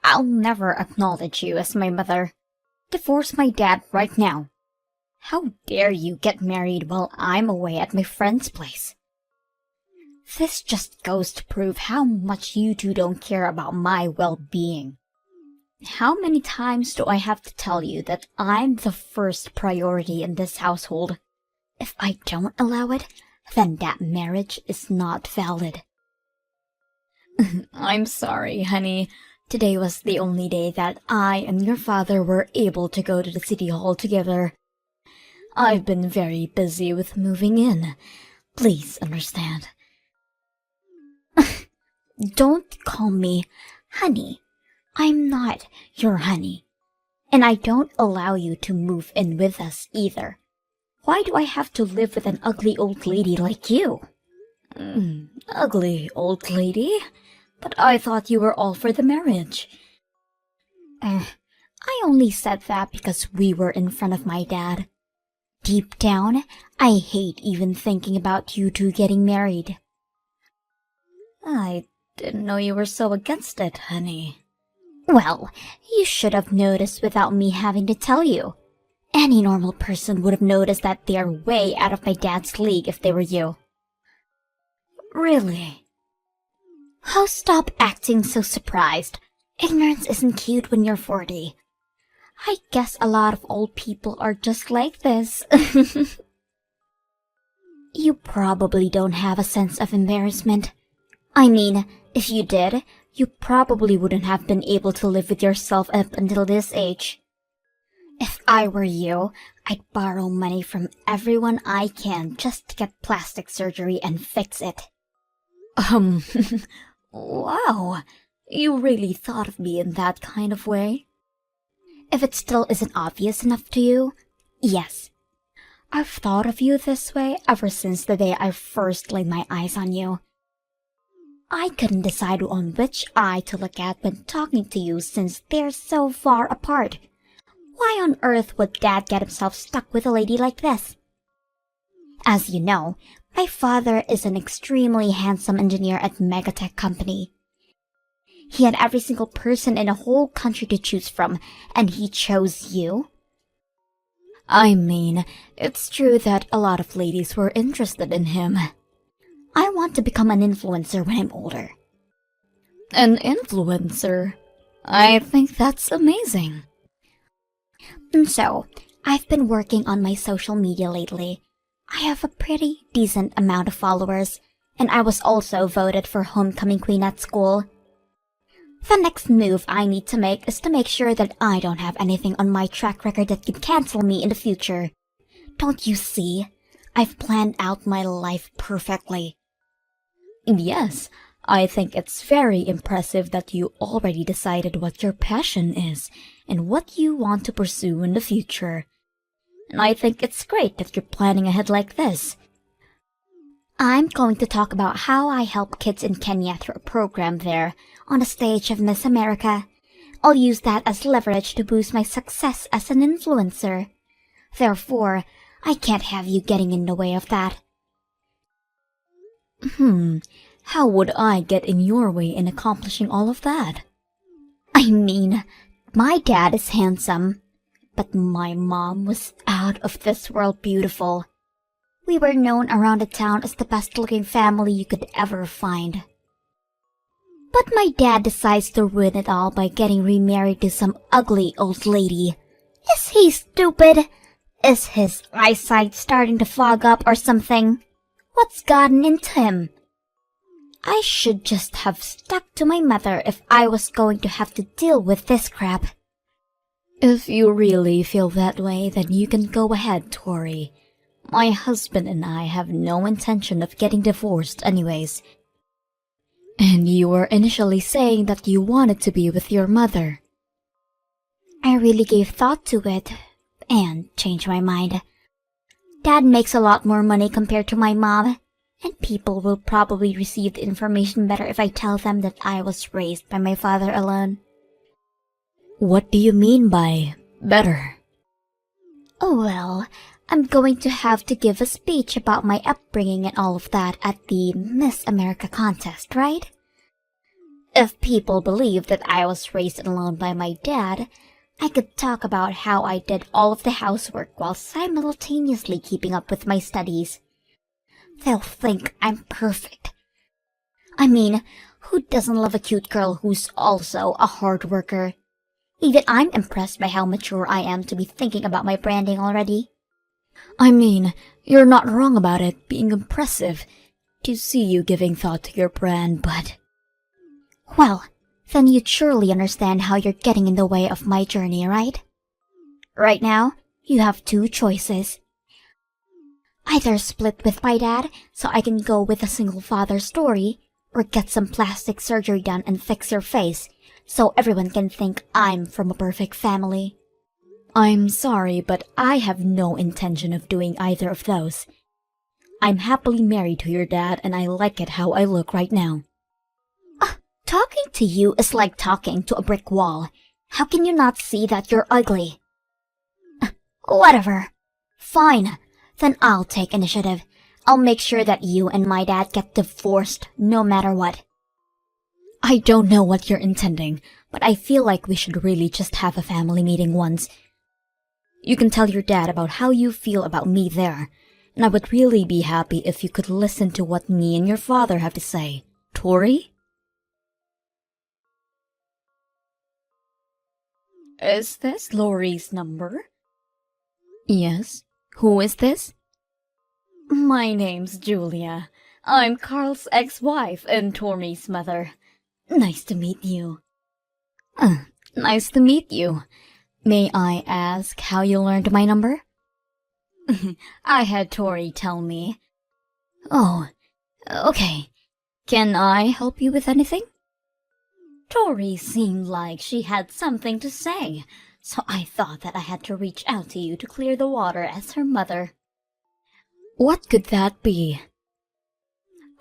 I'll never acknowledge you as my mother. Divorce my dad right now. How dare you get married while I'm away at my friend's place? This just goes to prove how much you two don't care about my well-being. How many times do I have to tell you that I'm the first priority in this household? If I don't allow it, then that marriage is not valid. I'm sorry, honey. Today was the only day that I and your father were able to go to the city hall together. I've been very busy with moving in. Please understand. Don't call me honey. I'm not your honey. And I don't allow you to move in with us either. Why do I have to live with an ugly old lady like you? Ugly old lady? But I thought you were all for the marriage. I only said that because we were in front of my dad. Deep down, I hate even thinking about you two getting married. I didn't know you were so against it, honey. Well, you should have noticed without me having to tell you. Any normal person would have noticed that they are way out of my dad's league if they were you. Really? Oh, stop acting so surprised. Ignorance isn't cute when you're 40. I guess a lot of old people are just like this. You probably don't have a sense of embarrassment. I mean, if you did, you probably wouldn't have been able to live with yourself up until this age. If I were you, I'd borrow money from everyone I can just to get plastic surgery and fix it. Wow, you really thought of me in that kind of way? If it still isn't obvious enough to you, yes. I've thought of you this way ever since the day I first laid my eyes on you. I couldn't decide on which eye to look at when talking to you since they're so far apart. Why on earth would Dad get himself stuck with a lady like this? As you know, my father is an extremely handsome engineer at Megatech Company. He had every single person in the whole country to choose from, and he chose you? I mean, it's true that a lot of ladies were interested in him. I want to become an influencer when I'm older. An influencer? I think that's amazing. So, I've been working on my social media lately. I have a pretty decent amount of followers, and I was also voted for homecoming queen at school. The next move I need to make is to make sure that I don't have anything on my track record that could cancel me in the future. Don't you see? I've planned out my life perfectly. Yes, I think it's very impressive that you already decided what your passion is and what you want to pursue in the future. And I think it's great that you're planning ahead like this. I'm going to talk about how I help kids in Kenya through a program there on the stage of Miss America. I'll use that as leverage to boost my success as an influencer. Therefore, I can't have you getting in the way of that. How would I get in your way in accomplishing all of that? I mean, my dad is handsome, but my mom was out of this world beautiful. We were known around the town as the best-looking family you could ever find. But my dad decides to ruin it all by getting remarried to some ugly old lady. Is he stupid? Is his eyesight starting to fog up or something? What's gotten into him? I should just have stuck to my mother if I was going to have to deal with this crap. If you really feel that way, then you can go ahead, Tori. My husband and I have no intention of getting divorced anyways. And you were initially saying that you wanted to be with your mother. I really gave thought to it, and changed my mind. Dad makes a lot more money compared to my mom, and people will probably receive the information better if I tell them that I was raised by my father alone. What do you mean by better? Oh well, I'm going to have to give a speech about my upbringing and all of that at the Miss America contest, right? If people believe that I was raised alone by my dad, I could talk about how I did all of the housework while simultaneously keeping up with my studies. They'll think I'm perfect. I mean, who doesn't love a cute girl who's also a hard worker? Even I'm impressed by how mature I am to be thinking about my branding already. I mean, you're not wrong about it being impressive to see you giving thought to your brand, but... Well, then you'd surely understand how you're getting in the way of my journey, right? Right now, you have two choices. Either split with my dad so I can go with a single father story, or get some plastic surgery done and fix your face so everyone can think I'm from a perfect family. I'm sorry, but I have no intention of doing either of those. I'm happily married to your dad and I like it how I look right now. Talking to you is like talking to a brick wall. How can you not see that you're ugly? Whatever. Fine. Then I'll take initiative. I'll make sure that you and my dad get divorced no matter what. I don't know what you're intending, but I feel like we should really just have a family meeting once. You can tell your dad about how you feel about me there, and I would really be happy if you could listen to what me and your father have to say. Tori? Is this Lori's number? Yes. Who is this? My name's Julia. I'm Carl's ex-wife and Tori's mother. Nice to meet you. Nice to meet you. May I ask how you learned my number? I had Tori tell me. Oh, okay. Can I help you with anything? Tori seemed like she had something to say, so I thought that I had to reach out to you to clear the water as her mother. What could that be?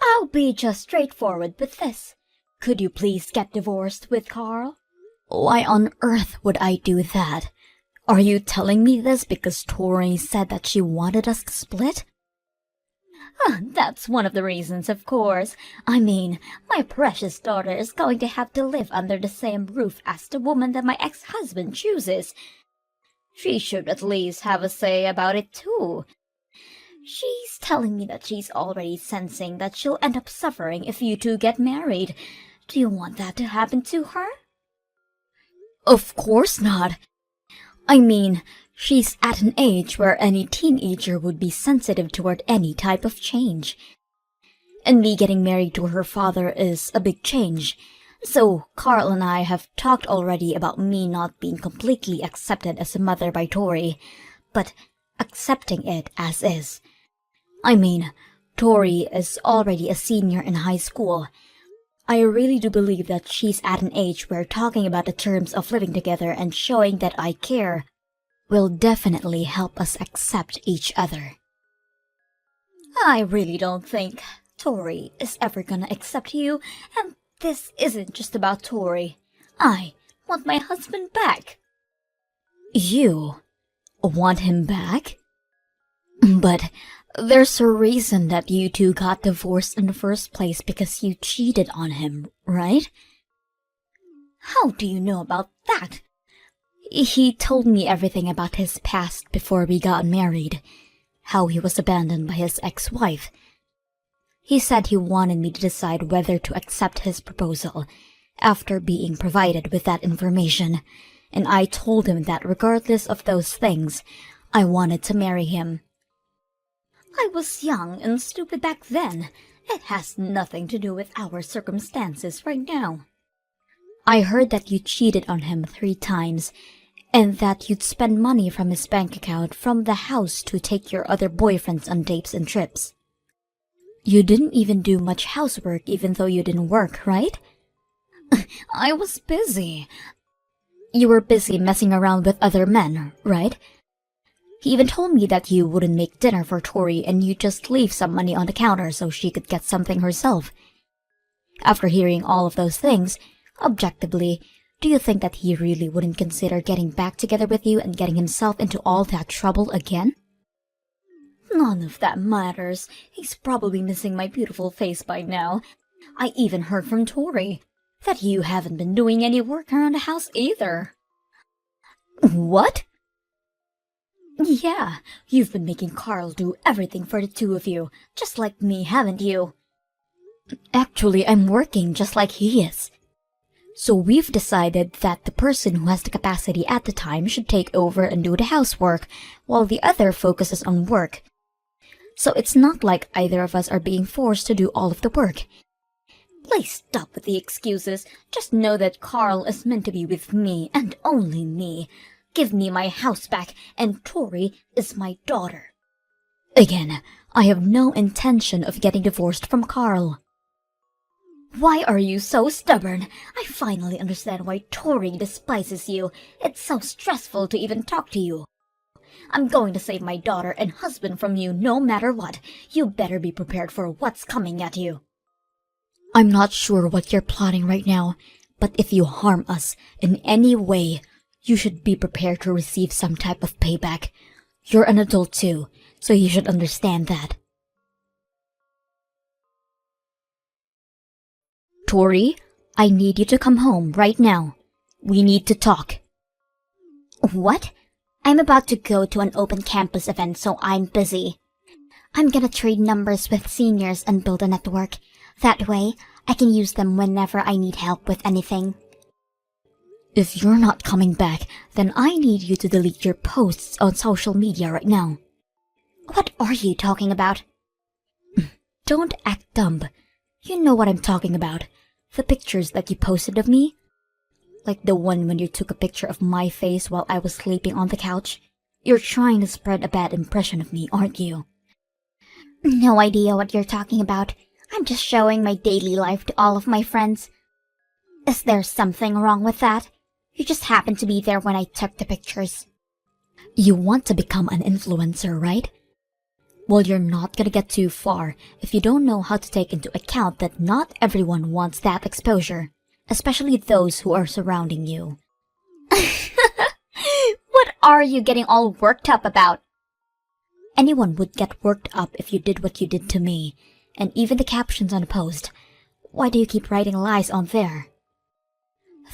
I'll be just straightforward with this. Could you please get divorced with Carl? Why on earth would I do that? Are you telling me this because Tori said that she wanted us to split? That's one of the reasons, of course. I mean, my precious daughter is going to have to live under the same roof as the woman that my ex-husband chooses. She should at least have a say about it too. She's telling me that she's already sensing that she'll end up suffering if you two get married. Do you want that to happen to her? Of course not. I mean, she's at an age where any teenager would be sensitive toward any type of change. And me getting married to her father is a big change. So Carl and I have talked already about me not being completely accepted as a mother by Tori, but accepting it as is. I mean, Tori is already a senior in high school. I really do believe that she's at an age where talking about the terms of living together and showing that I care will definitely help us accept each other. I really don't think Tori is ever gonna accept you, and this isn't just about Tori. I want my husband back. You want him back? But there's a reason that you two got divorced in the first place because you cheated on him, right? How do you know about that? He told me everything about his past before we got married. How he was abandoned by his ex-wife. He said he wanted me to decide whether to accept his proposal after being provided with that information, and I told him that regardless of those things, I wanted to marry him. I was young and stupid back then. It has nothing to do with our circumstances right now. I heard that you cheated on him 3 times, and that you'd spend money from his bank account from the house to take your other boyfriends on dates and trips. You didn't even do much housework even though you didn't work, right? I was busy. You were busy messing around with other men, right? He even told me that you wouldn't make dinner for Tori and you'd just leave some money on the counter so she could get something herself. After hearing all of those things, objectively, do you think that he really wouldn't consider getting back together with you and getting himself into all that trouble again? None of that matters. He's probably missing my beautiful face by now. I even heard from Tori. that you haven't been doing any work around the house either. What? Yeah, you've been making Carl do everything for the two of you, just like me, haven't you? Actually, I'm working just like he is. So we've decided that the person who has the capacity at the time should take over and do the housework, while the other focuses on work. So it's not like either of us are being forced to do all of the work. Please stop with the excuses. Just know that Carl is meant to be with me and only me. Give me my house back, and Tori is my daughter. Again, I have no intention of getting divorced from Carl. Why are you so stubborn? I finally understand why Tori despises you. It's so stressful to even talk to you. I'm going to save my daughter and husband from you no matter what. You better be prepared for what's coming at you. I'm not sure what you're plotting right now, but if you harm us in any way, you should be prepared to receive some type of payback. You're an adult too, so you should understand that. Tori, I need you to come home right now. We need to talk. What? I'm about to go to an open campus event, so I'm busy. I'm gonna trade numbers with seniors and build a network. That way, I can use them whenever I need help with anything. If you're not coming back, then I need you to delete your posts on social media right now. What are you talking about? Don't act dumb. You know what I'm talking about. The pictures that you posted of me? Like the one when you took a picture of my face while I was sleeping on the couch? You're trying to spread a bad impression of me, aren't you? No idea what you're talking about. I'm just showing my daily life to all of my friends. Is there something wrong with that? You just happened to be there when I took the pictures. You want to become an influencer, right? Well, you're not gonna get too far if you don't know how to take into account that not everyone wants that exposure, especially those who are surrounding you. What are you getting all worked up about? Anyone would get worked up if you did what you did to me, and even the captions on a post. Why do you keep writing lies on there?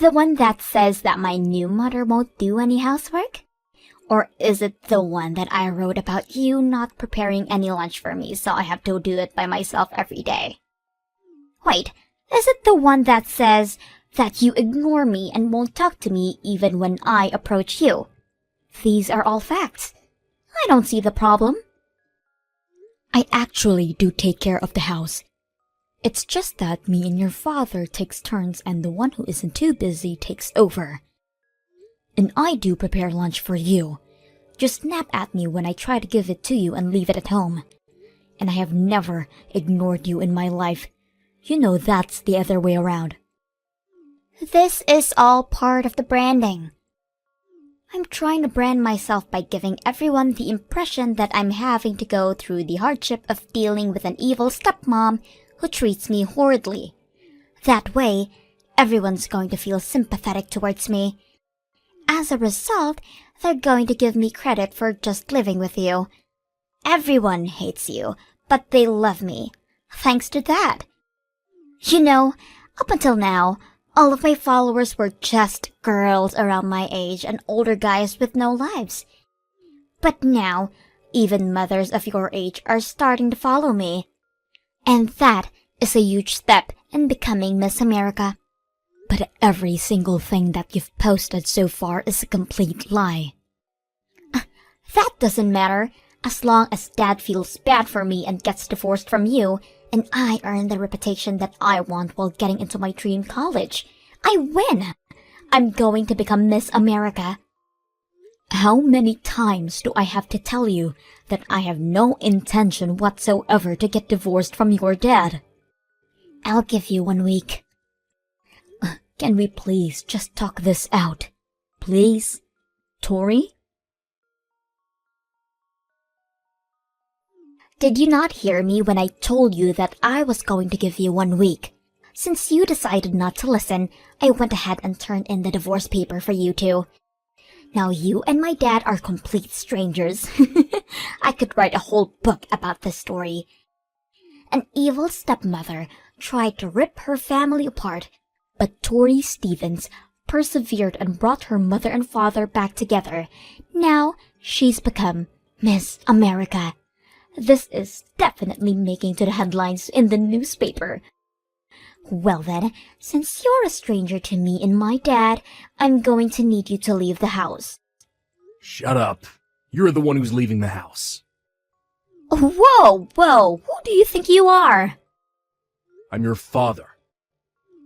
The one that says that my new mother won't do any housework? Or is it the one that I wrote about you not preparing any lunch for me, so I have to do it by myself every day? Wait, is it the one that says that you ignore me and won't talk to me even when I approach you? These are all facts. I don't see the problem. I actually do take care of the house. It's just that me and your father takes turns and the one who isn't too busy takes over. And I do prepare lunch for you. Just snap at me when I try to give it to you and leave it at home. And I have never ignored you in my life. You know that's the other way around. This is all part of the branding. I'm trying to brand myself by giving everyone the impression that I'm having to go through the hardship of dealing with an evil stepmom who treats me horridly. That way, everyone's going to feel sympathetic towards me. As a result, they're going to give me credit for just living with you. Everyone hates you, but they love me. Thanks to that. You know, up until now, all of my followers were just girls around my age and older guys with no lives. But now, even mothers of your age are starting to follow me. And that is a huge step in becoming Miss America. But every single thing that you've posted so far is a complete lie. That doesn't matter, as long as Dad feels bad for me and gets divorced from you, and I earn the reputation that I want while getting into my dream college. I win! I'm going to become Miss America. How many times do I have to tell you that I have no intention whatsoever to get divorced from your dad? I'll give you 1 week. Can we please just talk this out? Please? Tori? Did you not hear me when I told you that I was going to give you 1 week? Since you decided not to listen, I went ahead and turned in the divorce paper for you two. Now you and my dad are complete strangers. I could write a whole book about this story. An evil stepmother tried to rip her family apart, But Tori Stevens persevered and brought her mother and father back together. Now she's become Miss America. This is definitely making to the headlines in the newspaper. Well then, since you're a stranger to me and my dad, I'm going to need you to leave the house. Shut up. You're the one who's leaving the house. Whoa, who do you think you are? I'm your father.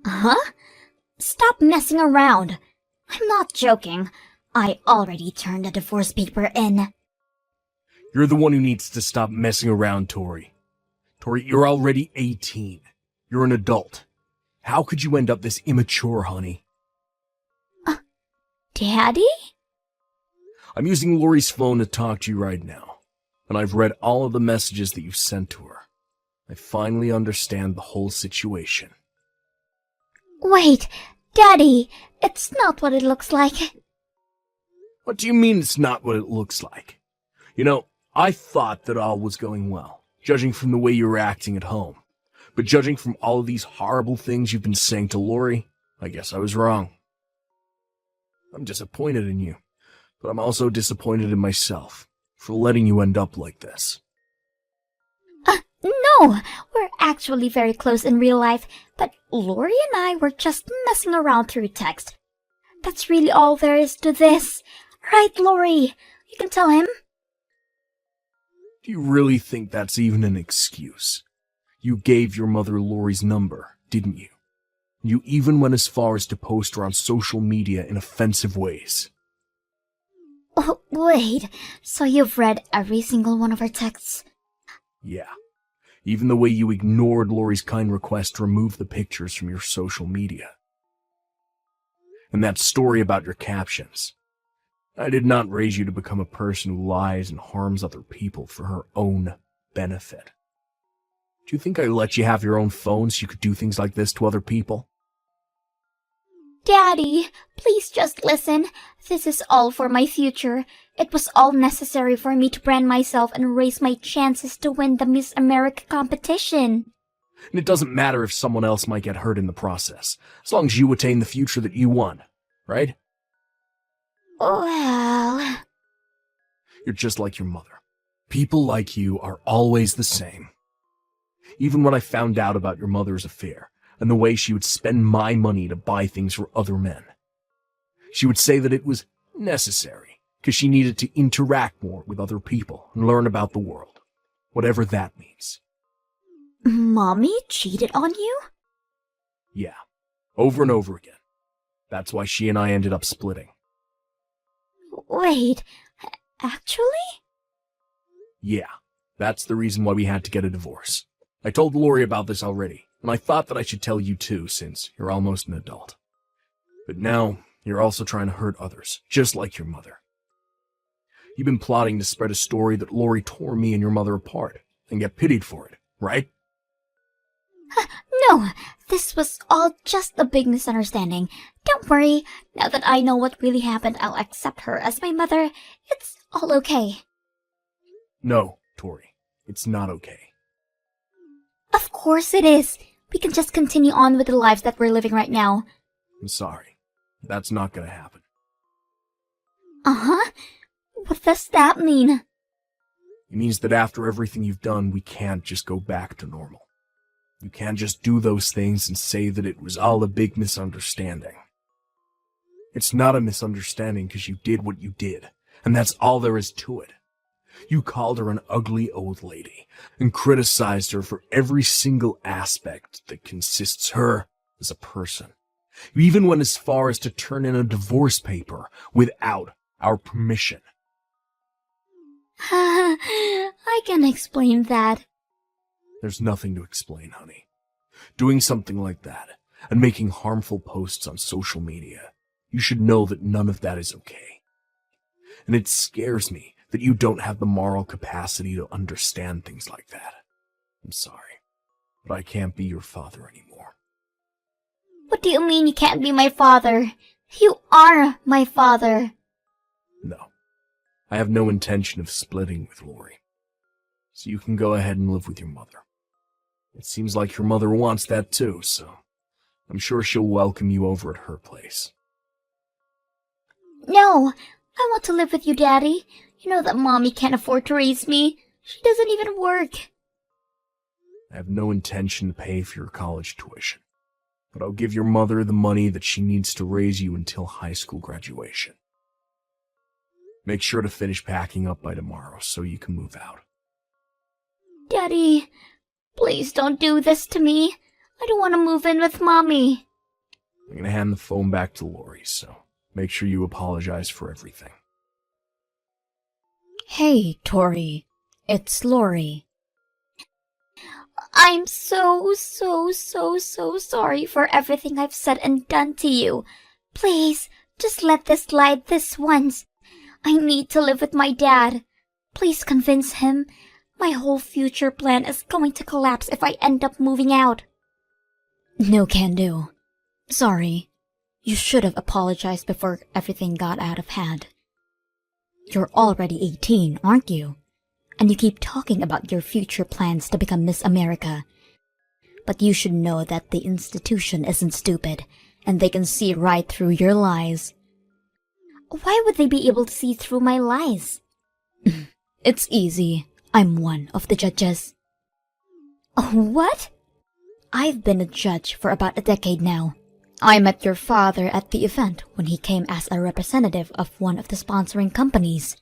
Huh? Stop messing around. I'm not joking. I already turned the divorce paper in. You're the one who needs to stop messing around, Tori. Tori, you're already 18. You're an adult. How could you end up this immature, honey? Daddy? I'm using Lori's phone to talk to you right now, and I've read all of the messages that you've sent to her. I finally understand the whole situation. Wait, Daddy, it's not what it looks like. What do you mean it's not what it looks like? You know, I thought that all was going well, judging from the way you were acting at home. But judging from all of these horrible things you've been saying to Lori, I guess I was wrong. I'm disappointed in you, but I'm also disappointed in myself for letting you end up like this. No, we're actually very close in real life, but Lori and I were just messing around through text. That's really all there is to this. Right, Lori? You can tell him. Do you really think that's even an excuse? You gave your mother Lori's number, didn't you? You even went as far as to post her on social media in offensive ways. Oh, wait, so you've read every single one of our texts? Yeah. Even the way you ignored Lori's kind request to remove the pictures from your social media. And that story about your captions. I did not raise you to become a person who lies and harms other people for her own benefit. Do you think I let you have your own phone so you could do things like this to other people? Daddy, please just listen. This is all for my future. It was all necessary for me to brand myself and raise my chances to win the Miss America competition. And it doesn't matter if someone else might get hurt in the process, as long as you attain the future that you want, right? Well... You're just like your mother. People like you are always the same. Even when I found out about your mother's affair, and the way she would spend my money to buy things for other men, she would say that it was necessary, because she needed to interact more with other people and learn about the world, whatever that means. Mommy cheated on you? Yeah, over and over again. That's why she and I ended up splitting. Wait, actually? Yeah, that's the reason why we had to get a divorce. I told Lori about this already, and I thought that I should tell you too, since you're almost an adult. But now, you're also trying to hurt others, just like your mother. You've been plotting to spread a story that Lori tore me and your mother apart, and get pitied for it, right? No, this was all just a big misunderstanding. Don't worry, now that I know what really happened, I'll accept her as my mother. It's all okay. No, Tori, it's not okay. Of course it is. We can just continue on with the lives that we're living right now. I'm sorry. That's not gonna happen. Uh-huh. What does that mean? It means that after everything you've done, we can't just go back to normal. You can't just do those things and say that it was all a big misunderstanding. It's not a misunderstanding because you did what you did, and that's all there is to it. You called her an ugly old lady and criticized her for every single aspect that consists her as a person. You even went as far as to turn in a divorce paper without our permission. I can explain that. There's nothing to explain, honey. Doing something like that and making harmful posts on social media, you should know that none of that is okay. And it scares me that you don't have the moral capacity to understand things like that. I'm sorry, but I can't be your father anymore. What do you mean you can't be my father? You are my father. No, I have no intention of splitting with Lori. So you can go ahead and live with your mother. It seems like your mother wants that too, so I'm sure she'll welcome you over at her place. No, I want to live with you, Daddy. You know that Mommy can't afford to raise me. She doesn't even work. I have no intention to pay for your college tuition, but I'll give your mother the money that she needs to raise you until high school graduation. Make sure to finish packing up by tomorrow so you can move out. Daddy, please don't do this to me. I don't want to move in with Mommy. I'm going to hand the phone back to Lori, so make sure you apologize for everything. Hey, Tori. It's Lori. I'm so sorry for everything I've said and done to you. Please, just let this slide this once. I need to live with my dad. Please convince him. My whole future plan is going to collapse if I end up moving out. No can do. Sorry. You should have apologized before everything got out of hand. You're already 18, aren't you? And you keep talking about your future plans to become Miss America. But you should know that the institution isn't stupid, and they can see right through your lies. Why would they be able to see through my lies? It's easy. I'm one of the judges. What? I've been a judge for about a decade now. I met your father at the event when he came as a representative of one of the sponsoring companies.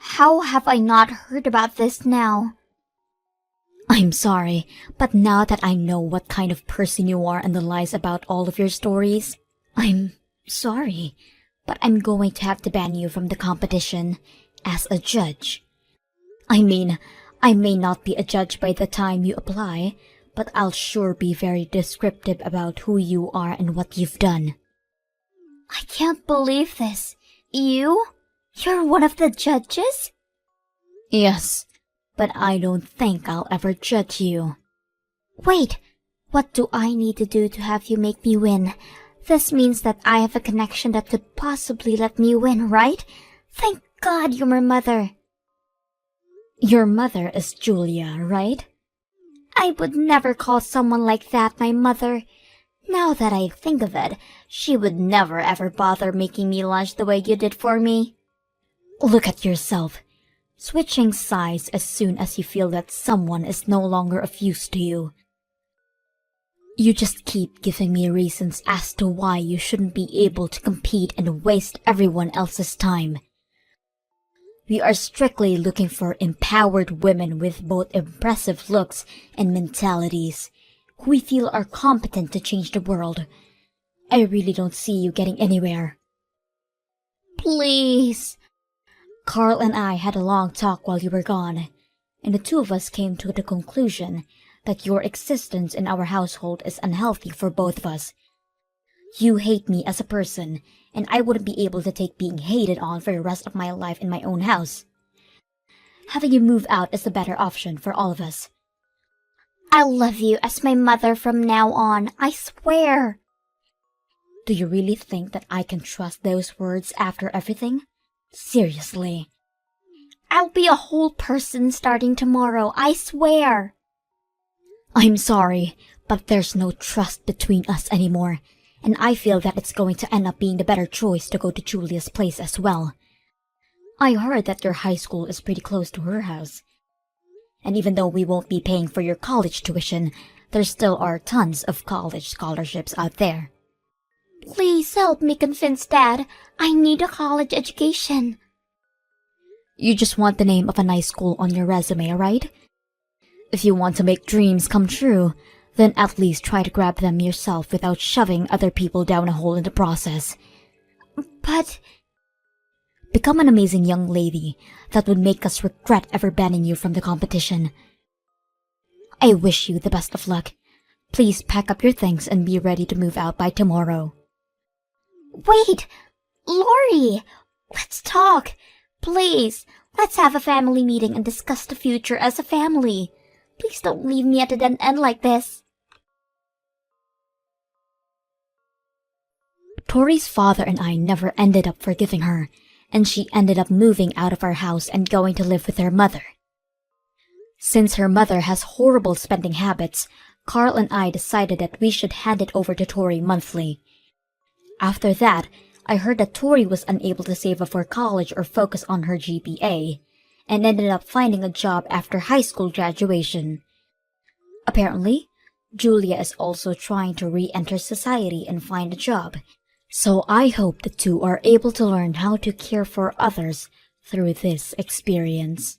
How have I not heard about this now? I'm sorry, but now that I know what kind of person you are and the lies about all of your stories, I'm sorry, but I'm going to have to ban you from the competition as a judge. I mean, I may not be a judge by the time you apply, but I'll sure be very descriptive about who you are and what you've done. I can't believe this. You're one of the judges? Yes, but I don't think I'll ever judge you. Wait, what do I need to do to have you make me win? This means that I have a connection that could possibly let me win, right? Thank God you're my mother. Your mother is Julia, right? I would never call someone like that my mother. Now that I think of it, she would never ever bother making me lunch the way you did for me. Look at yourself. Switching sides as soon as you feel that someone is no longer of use to you. You just keep giving me reasons as to why you shouldn't be able to compete and waste everyone else's time. We are strictly looking for empowered women with both impressive looks and mentalities, who we feel are competent to change the world. I really don't see you getting anywhere. Please. Carl and I had a long talk while you were gone, and the two of us came to the conclusion that your existence in our household is unhealthy for both of us. You hate me as a person, and I wouldn't be able to take being hated on for the rest of my life in my own house. Having you move out is the better option for all of us. I'll love you as my mother from now on, I swear. Do you really think that I can trust those words after everything? Seriously. I'll be a whole person starting tomorrow, I swear. I'm sorry, but there's no trust between us anymore, and I feel that it's going to end up being the better choice to go to Julia's place as well. I heard that your high school is pretty close to her house. And even though we won't be paying for your college tuition, there still are tons of college scholarships out there. Please help me convince Dad. I need a college education. You just want the name of a nice school on your resume, right? If you want to make dreams come true, then at least try to grab them yourself without shoving other people down a hole in the process. But... Become an amazing young lady that would make us regret ever banning you from the competition. I wish you the best of luck. Please pack up your things and be ready to move out by tomorrow. Wait! Lori! Let's talk! Please, let's have a family meeting and discuss the future as a family. Please don't leave me at a dead end like this. Tori's father and I never ended up forgiving her, and she ended up moving out of our house and going to live with her mother. Since her mother has horrible spending habits, Carl and I decided that we should hand it over to Tori monthly. After that, I heard that Tori was unable to save up for college or focus on her GPA, and ended up finding a job after high school graduation. Apparently, Julia is also trying to re-enter society and find a job, so I hope the two are able to learn how to care for others through this experience.